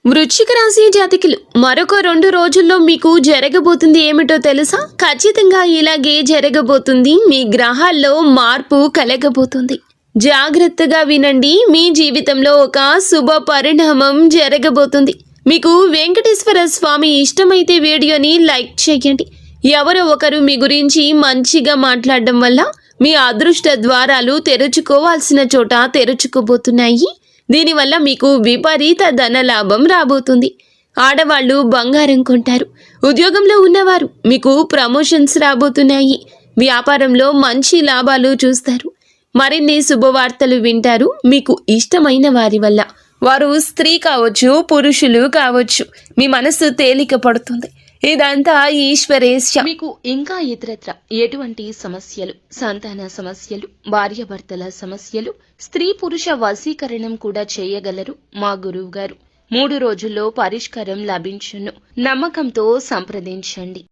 వృశ్చిక రాశి జాతకులు మరొక 2 రోజుల్లో మీకు జరగబోతుంది ఏమిటో తెలుసా? ఖచ్చితంగా ఇలాగే జరగబోతుంది. మీ గ్రహాల్లో మార్పు కలగబోతుంది. జాగ్రత్తగా వినండి. మీ జీవితంలో ఒక శుభ పరిణామం జరగబోతుంది. మీకు వెంకటేశ్వర స్వామి ఇష్టమైతే వీడియోని లైక్ చేయండి. ఎవరో ఒకరు మీ గురించి మంచిగా మాట్లాడడం వల్ల మీ అదృష్ట ద్వారాలు తెరుచుకోవాల్సిన చోట తెరుచుకోబోతున్నాయి. దీనివల్ల మీకు విపరీత ధన లాభం రాబోతుంది. ఆడవాళ్ళు బంగారం కొంటారు. ఉద్యోగంలో ఉన్నవారు మీకు ప్రమోషన్స్ రాబోతున్నాయి. వ్యాపారంలో మంచి లాభాలు చూస్తారు. మరిన్ని శుభవార్తలు వింటారు. మీకు ఇష్టమైన వారి వల్ల, వారు స్త్రీ కావచ్చు, పురుషులు కావచ్చు, మీ మనసు తేలిక పడుతుంది. ఇదంతా ఈశ్వరేశ. మీకు ఇంకా ఇతరత్ర ఎటువంటి సమస్యలు, సంతాన సమస్యలు, భార్యాభర్తల సమస్యలు, స్త్రీ పురుష వశీకరణం కూడా చేయగలరు మా గురువు గారు. 3 రోజుల్లో పరిష్కారం లభించును. నమ్మకంతో సంప్రదించండి.